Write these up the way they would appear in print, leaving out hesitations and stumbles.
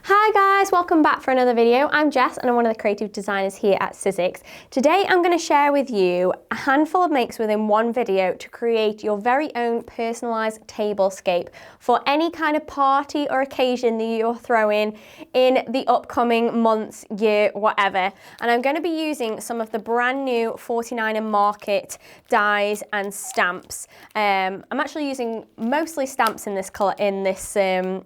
Hi guys, welcome back for another video. I'm Jess and I'm one of the creative designers here at Sizzix. Today I'm going to share with you a handful of makes within one video to create your very own personalised tablescape for any kind of party or occasion that you're throwing in the upcoming months, year, whatever. And I'm going to be using some of the brand new 49er Market dies and stamps. I'm actually using mostly stamps in this colour in this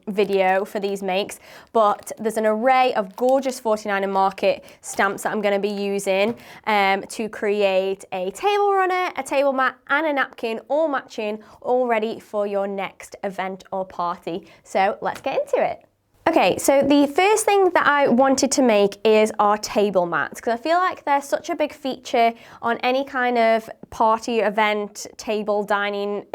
video for these makes, but there's an array of gorgeous 49er Market stamps that I'm going to be using to create a table runner, a table mat and a napkin, all matching, all ready for your next event or party. So let's get into it. Okay, so the first thing that I wanted to make is our table mats, because I feel like they're such a big feature on any kind of party, event, table, dining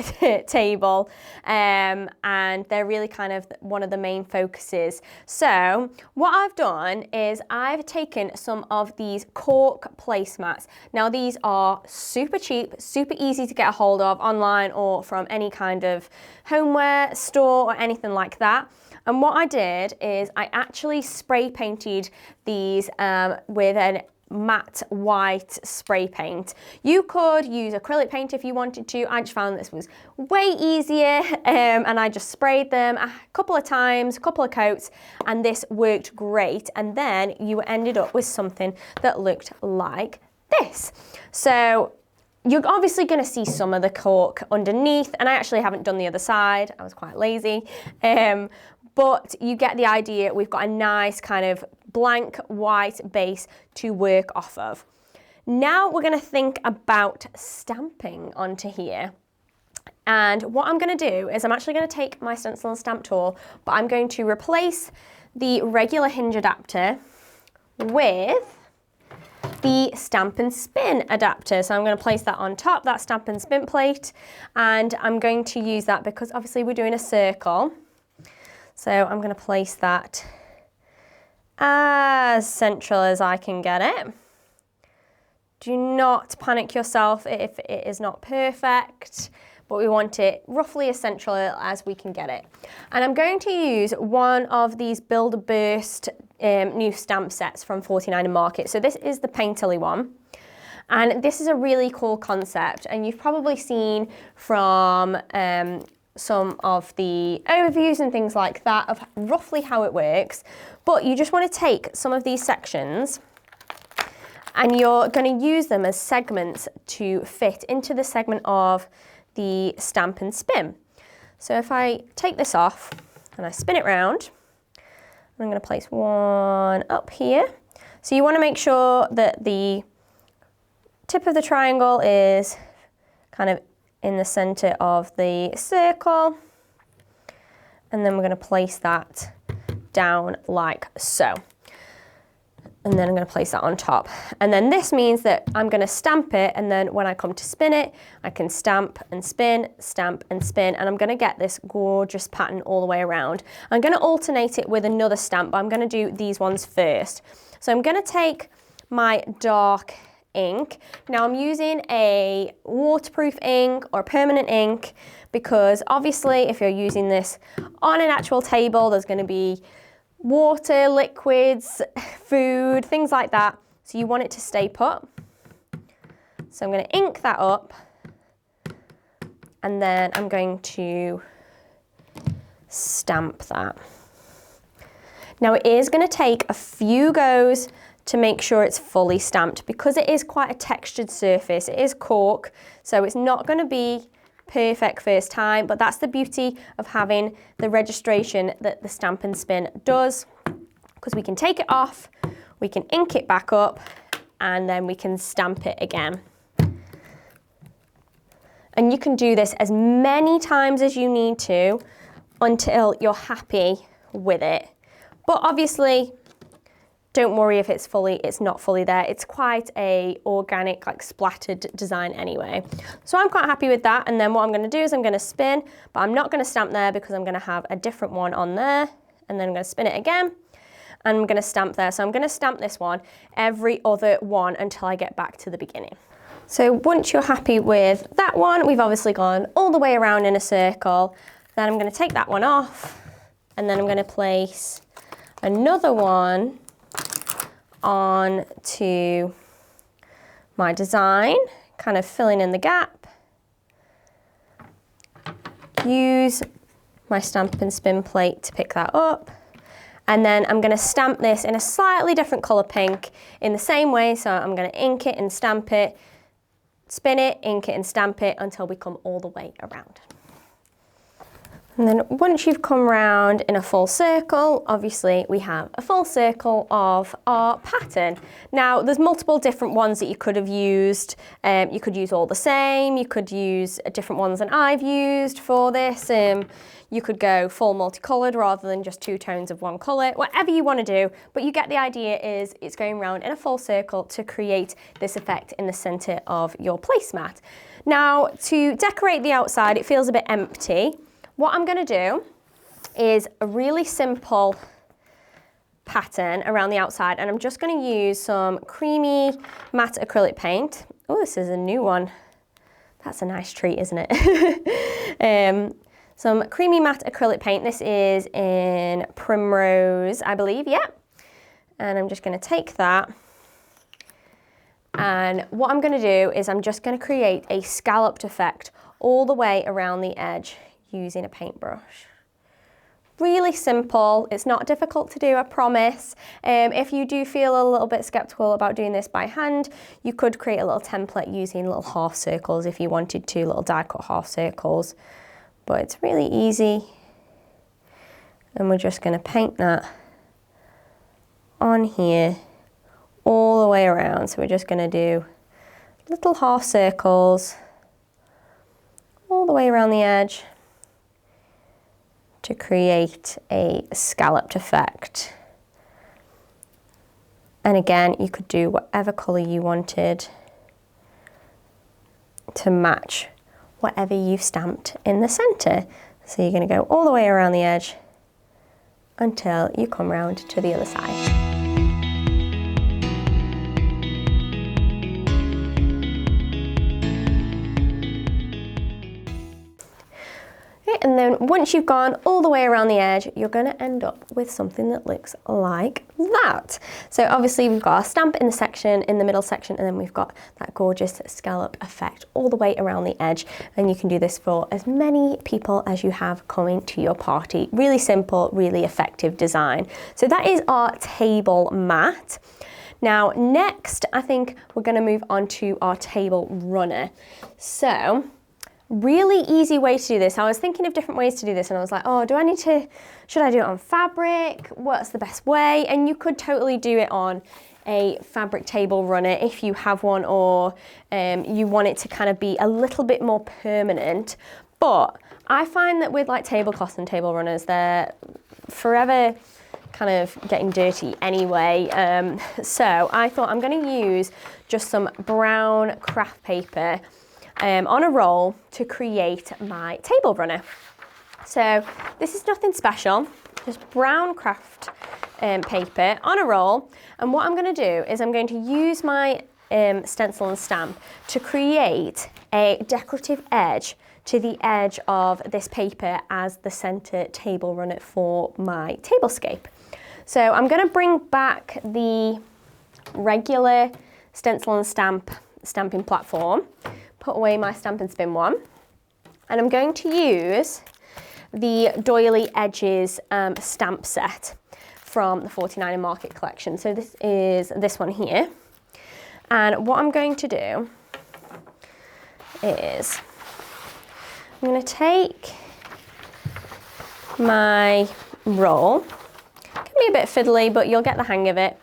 table, and they're really kind of one of the main focuses. So what I've done is I've taken some of these cork placemats. Now these are super cheap, super easy to get a hold of online or from any kind of homeware store or anything like that. And what I did is I actually spray painted these with a matte white spray paint. You could use acrylic paint if you wanted to. I just found this was way easier and I just sprayed them a couple of times, a couple of coats, and this worked great. And then you ended up with something that looked like this. So you're obviously going to see some of the cork underneath, and I actually haven't done the other side. I was quite lazy. But you get the idea. We've got a nice kind of blank white base to work off of. Now we're going to think about stamping onto here. And what I'm going to do is I'm actually going to take my stencil and stamp tool, but I'm going to replace the regular hinge adapter with the stamp and spin adapter. So I'm going to place that on top, that stamp and spin plate, and I'm going to use that because obviously we're doing a circle. So I'm going to place that as central as I can get it. Do not panic yourself if it is not perfect, but we want it roughly as central as we can get it. And I'm going to use one of these Build a Burst new stamp sets from 49er Market. So this is the painterly one. And this is a really cool concept, and you've probably seen from some of the overviews and things like that of roughly how it works. But you just want to take some of these sections and you're going to use them as segments to fit into the segment of the stamp and spin. So if I take this off and I spin it round, I'm going to place one up here. So you want to make sure that the tip of the triangle is kind of in the center of the circle, and then we're going to place that down like so. And then I'm going to place that on top. And then this means that I'm going to stamp it, and then when I come to spin it, I can stamp and spin, and I'm going to get this gorgeous pattern all the way around. I'm going to alternate it with another stamp, but I'm going to do these ones first. So I'm going to take my dark ink. Now I'm using a waterproof ink or permanent ink because obviously if you're using this on an actual table, there's going to be water, liquids, food, things like that. So you want it to stay put. So I'm going to ink that up, and then I'm going to stamp that. Now it is going to take a few goes to make sure it's fully stamped because it is quite a textured surface. It is cork, so it's not going to be perfect first time, but that's the beauty of having the registration that the stamp and spin does, because we can take it off, we can ink it back up, and then we can stamp it again. And you can do this as many times as you need to until you're happy with it. But obviously, don't worry if it's not fully there. It's quite a organic, like splattered design anyway. So I'm quite happy with that. And then what I'm going to do is I'm going to spin, but I'm not going to stamp there because I'm going to have a different one on there. And then I'm going to spin it again, and I'm going to stamp there. So I'm going to stamp this one every other one until I get back to the beginning. So once you're happy with that one, we've obviously gone all the way around in a circle. Then I'm going to take that one off, and then I'm going to place another one onto my design, kind of filling in the gap. Use my stamp and spin plate to pick that up. And then I'm going to stamp this in a slightly different colour pink in the same way. So I'm going to ink it and stamp it, spin it, ink it and stamp it until we come all the way around. And then once you've come round in a full circle, obviously we have a full circle of our pattern. Now there's multiple different ones that you could have used. You could use all the same, you could use different ones than I've used for this. You could go full multicoloured rather than just two tones of one colour, whatever you want to do, but you get the idea. Is it's going round in a full circle to create this effect in the centre of your placemat. Now to decorate the outside, it feels a bit empty. What I'm going to do is a really simple pattern around the outside, and I'm just going to use some creamy matte acrylic paint. Oh, this is a new one. That's a nice treat, isn't it? Some creamy matte acrylic paint. This is in Primrose, I believe, yeah. And I'm just going to take that, and what I'm going to do is I'm just going to create a scalloped effect all the way around the edge using a paintbrush. Really simple, it's not difficult to do, I promise. If you do feel a little bit skeptical about doing this by hand, you could create a little template using little half circles if you wanted to, little die cut half circles. But it's really easy. And we're just gonna paint that on here all the way around. So we're just gonna do little half circles all the way around the edge to create a scalloped effect. And again, you could do whatever colour you wanted to match whatever you've stamped in the centre. So you're going to go all the way around the edge until you come round to the other side. And then once you've gone all the way around the edge, you're going to end up with something that looks like that. So obviously we've got our stamp in the section, in the middle section, and then we've got that gorgeous scallop effect all the way around the edge. And you can do this for as many people as you have coming to your party. Really simple, really effective design. So that is our table mat. Now next, I think we're going to move on to our table runner. So really easy way to do this. I was thinking of different ways to do this and I was like, oh, should I do it on fabric? What's the best way? And you could totally do it on a fabric table runner if you have one, or you want it to kind of be a little bit more permanent. But I find that with like tablecloths and table runners, they're forever kind of getting dirty anyway. So I thought I'm going to use just some brown craft paper on a roll to create my table runner. So this is nothing special, just brown craft paper on a roll. And what I'm going to do is I'm going to use my stencil and stamp to create a decorative edge to the edge of this paper as the center table runner for my tablescape. So I'm going to bring back the regular stencil and stamp stamping platform, put away my stamp and spin one, and I'm going to use the Doiley Edgers stamp set from the 49 and Market collection. So this is this one here, and what I'm going to do is I'm going to take my roll. It can be a bit fiddly, but you'll get the hang of it.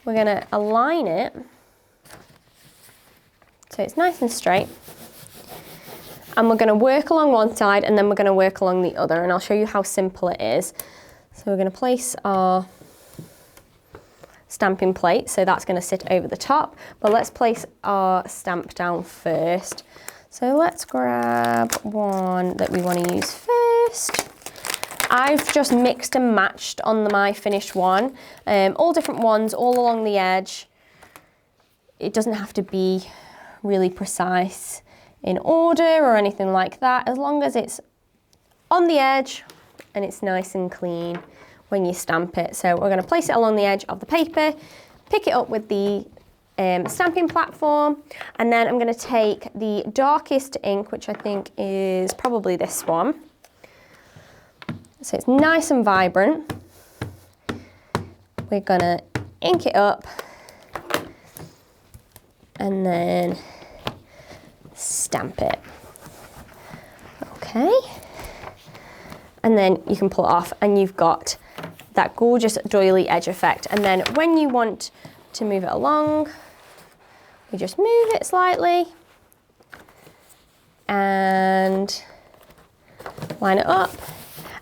We're going to align it so it's nice and straight, and we're going to work along one side and then we're going to work along the other, and I'll show you how simple it is. So we're going to place our stamping plate, so that's going to sit over the top, but let's place our stamp down first. So let's grab one that we want to use first. I've just mixed and matched on my finished one, all different ones all along the edge. It doesn't have to be really precise in order or anything like that, as long as it's on the edge and it's nice and clean when you stamp it. So we're going to place it along the edge of the paper, pick it up with the stamping platform, and then I'm going to take the darkest ink, which I think is probably this one. So it's nice and vibrant. We're going to ink it up and then stamp it. Okay. And then you can pull it off and you've got that gorgeous doily edge effect. And then when you want to move it along, you just move it slightly and line it up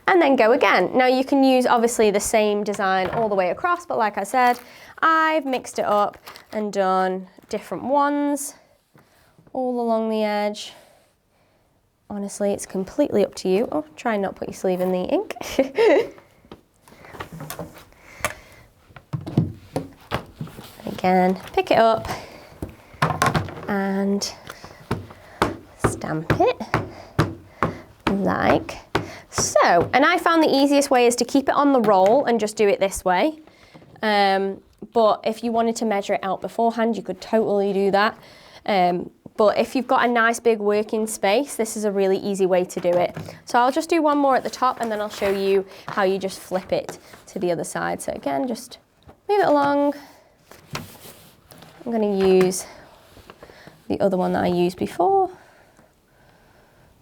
and then go again. Now you can use obviously the same design all the way across, but like I said, I've mixed it up and done different ones all along the edge. Honestly, it's completely up to you. Oh, try and not put your sleeve in the ink. Again, pick it up and stamp it like so. And I found the easiest way is to keep it on the roll and just do it this way. But if you wanted to measure it out beforehand, you could totally do that. But if you've got a nice big working space, this is a really easy way to do it. So I'll just do one more at the top and then I'll show you how you just flip it to the other side. So again, just move it along. I'm going to use the other one that I used before.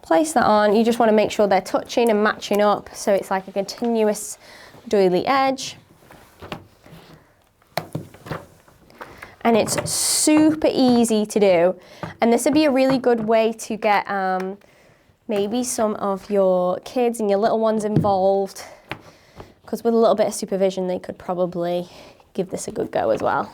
Place that on. You just want to make sure they're touching and matching up so it's like a continuous doily edge. And it's super easy to do. And this would be a really good way to get maybe some of your kids and your little ones involved, because with a little bit of supervision, they could probably give this a good go as well.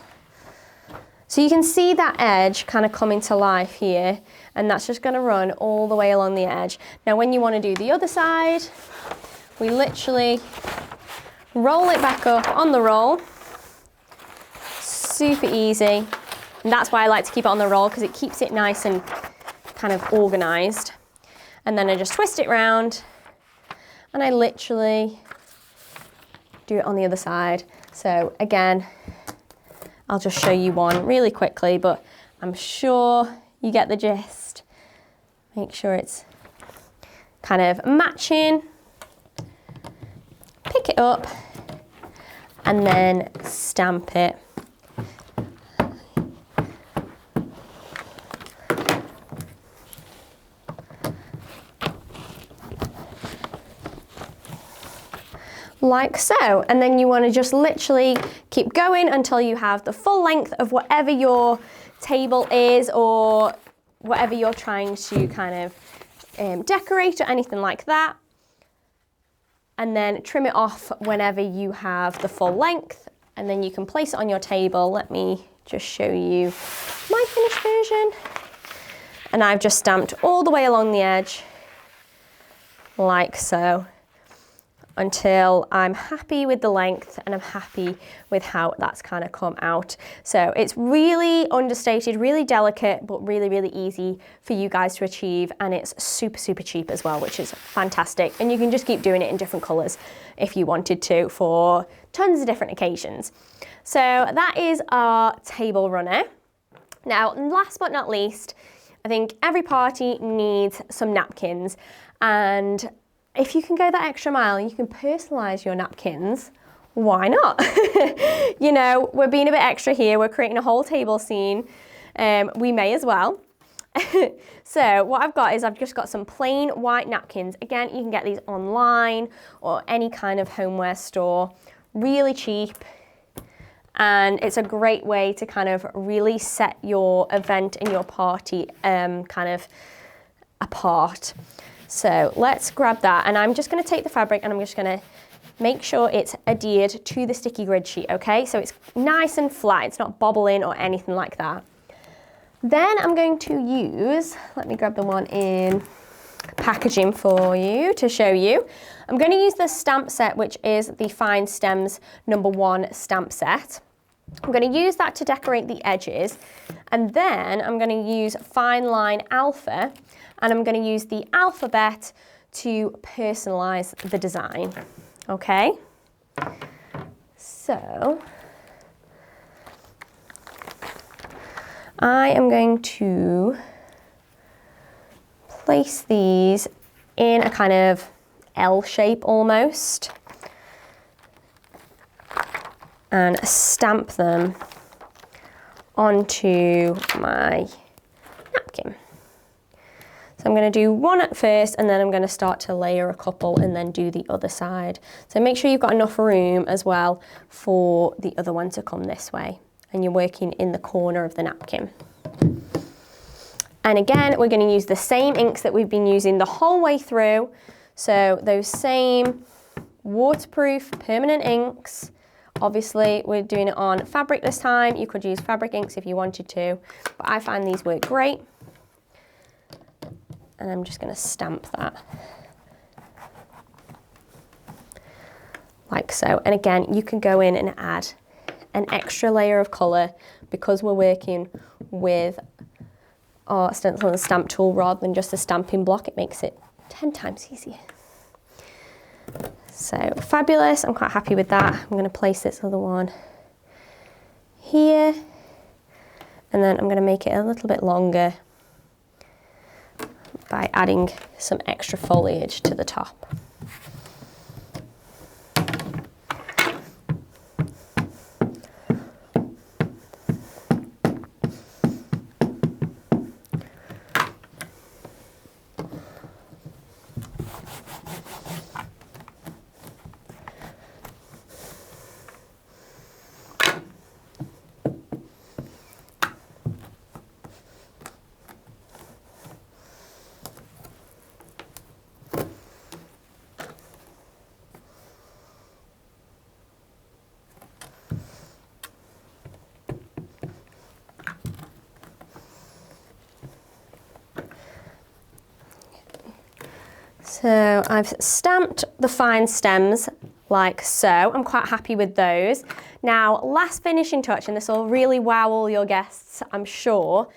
So you can see that edge kind of coming to life here, and that's just gonna run all the way along the edge. Now, when you wanna do the other side, we literally roll it back up on the roll. Super easy. And that's why I like to keep it on the roll, because it keeps it nice and kind of organized. And then I just twist it round and I literally do it on the other side. So again, I'll just show you one really quickly, but I'm sure you get the gist. Make sure it's kind of matching. Pick it up and then stamp it. Like so, and then you want to just literally keep going until you have the full length of whatever your table is or whatever you're trying to kind of decorate or anything like that, and then trim it off whenever you have the full length, and then you can place it on your table. Let me just show you my finished version, and I've just stamped all the way along the edge like so, until I'm happy with the length and I'm happy with how that's kind of come out. So it's really understated, really delicate, but really, really easy for you guys to achieve. And it's super, super cheap as well, which is fantastic. And you can just keep doing it in different colors if you wanted to for tons of different occasions. So that is our table runner. Now, last but not least, I think every party needs some napkins, and if you can go that extra mile, you can personalize your napkins, why not? You know, we're being a bit extra here. We're creating a whole table scene. We may as well. So what I've got is I've just got some plain white napkins. Again, you can get these online or any kind of homeware store, really cheap. And it's a great way to kind of really set your event and your party kind of apart. So let's grab that, and I'm just going to take the fabric and I'm just going to make sure it's adhered to the sticky grid sheet, okay? So it's nice and flat, it's not bobbling or anything like that. Then I'm going to use, let me grab the one in packaging for you to show you. I'm going to use the stamp set, which is the Fine Stems #1 stamp set. I'm going to use that to decorate the edges, and then I'm going to use Fine Line Alpha, and I'm going to use the alphabet to personalize the design, okay? So I am going to place these in a kind of L shape almost and stamp them onto my napkin. So I'm going to do one at first and then I'm going to start to layer a couple and then do the other side. So make sure you've got enough room as well for the other one to come this way and you're working in the corner of the napkin. And again, we're going to use the same inks that we've been using the whole way through. So those same waterproof permanent inks. Obviously, we're doing it on fabric this time. You could use fabric inks if you wanted to, but I find these work great. And I'm just going to stamp that like so. And again, you can go in and add an extra layer of colour because we're working with our stencil and stamp tool rather than just a stamping block. It makes it 10 times easier. So fabulous, I'm quite happy with that. I'm going to place this other one here and then I'm going to make it a little bit longer by adding some extra foliage to the top. So I've stamped the fine stems like so. I'm quite happy with those. Now, last finishing touch, and this will really wow all your guests, I'm sure,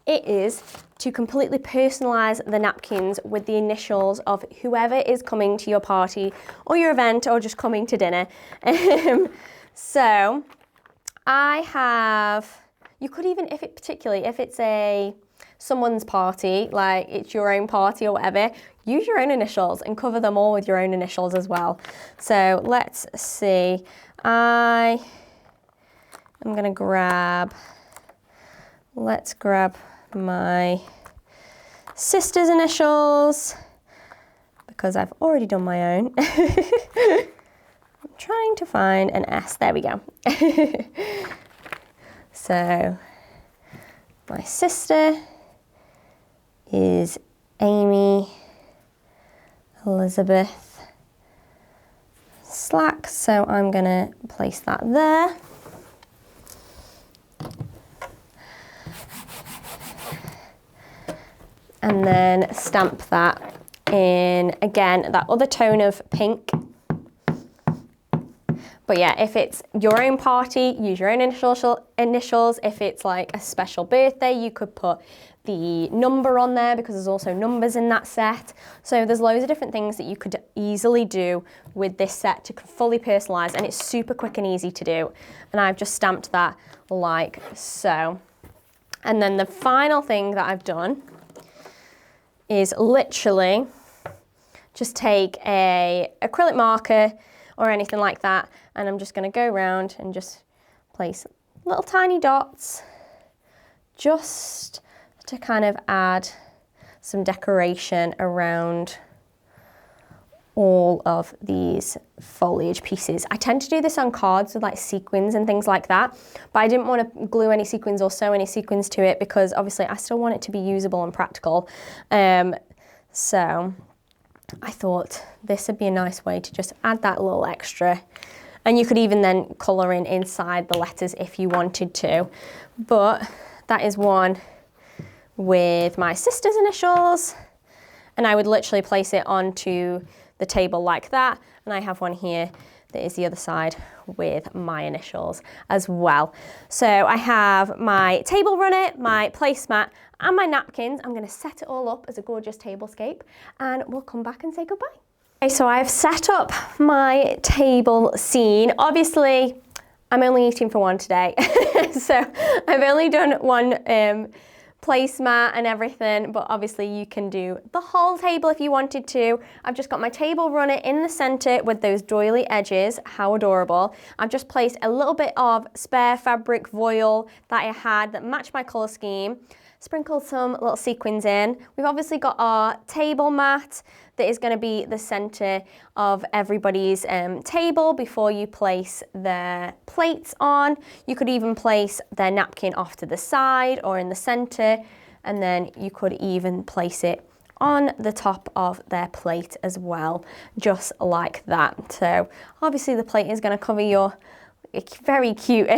it is to completely personalise the napkins with the initials of whoever is coming to your party or your event or just coming to dinner. So I have, you could even, if it's someone's party, like it's your own party or whatever, use your own initials and cover them all with your own initials as well. So let's see. I'm gonna let's grab my sister's initials because I've already done my own. I'm trying to find an S, there we go. So my sister is Amy Elizabeth Slack, so I'm gonna place that there. And then stamp that in, again, that other tone of pink. But yeah, if it's your own party, use your own initials. If it's like a special birthday, you could put the number on there because there's also numbers in that set. So there's loads of different things that you could easily do with this set to fully personalize, and it's super quick and easy to do. And I've just stamped that like so. And then the final thing that I've done is literally just take a acrylic marker or anything like that, and I'm just going to go around and just place little tiny dots just to kind of add some decoration around all of these foliage pieces. I tend to do this on cards with like sequins and things like that, but I didn't want to glue any sequins or sew any sequins to it because obviously I still want it to be usable and practical. So I thought this would be a nice way to just add that little extra. And you could even then colour in inside the letters if you wanted to. But that is one with my sister's initials. And I would literally place it onto the table like that. And I have one here that is the other side with my initials as well. So I have my table runner, my placemat, and my napkins. I'm going to set it all up as a gorgeous tablescape, and we'll come back and say goodbye. Okay, so I've set up my table scene. Obviously, I'm only eating for one today. So I've only done one placemat and everything, but obviously you can do the whole table if you wanted to. I've just got my table runner in the center with those doily edges. How adorable. I've just placed a little bit of spare fabric voile that I had that matched my color scheme. Sprinkled some little sequins in. We've obviously got our table mat that is going to be the center of everybody's table before you place their plates on. You could even place their napkin off to the side or in the center, and then you could even place it on the top of their plate as well, just like that. So obviously the plate is going to cover your very cute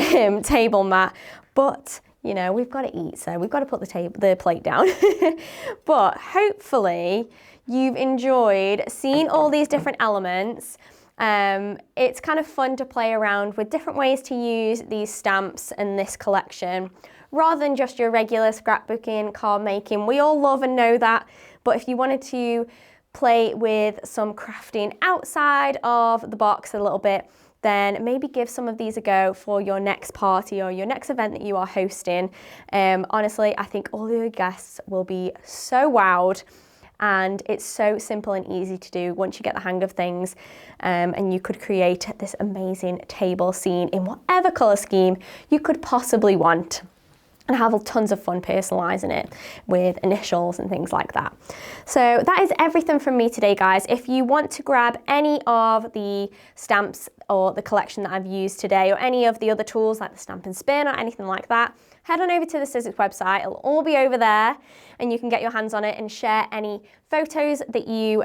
table mat, but you know, we've got to eat, so we've got to put the plate down. But hopefully you've enjoyed seeing all these different elements. It's kind of fun to play around with different ways to use these stamps and this collection, rather than just your regular scrapbooking, card making. We all love and know that, but if you wanted to play with some crafting outside of the box a little bit, then maybe give some of these a go for your next party or your next event that you are hosting. Honestly, I think all your guests will be so wowed, and it's so simple and easy to do once you get the hang of things, and you could create this amazing table scene in whatever colour scheme you could possibly want, and have tons of fun personalising it with initials and things like that. So that is everything from me today, guys. If you want to grab any of the stamps or the collection that I've used today, or any of the other tools like the stamp and spin or anything like that, head on over to the Sizzix website. It'll all be over there, and you can get your hands on it and share any photos that you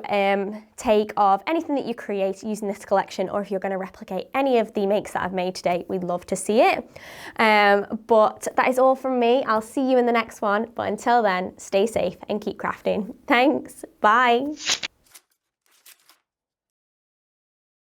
take of anything that you create using this collection, or if you're going to replicate any of the makes that I've made today, we'd love to see it. But that is all from me. I'll see you in the next one, but until then, stay safe and keep crafting. Thanks, bye.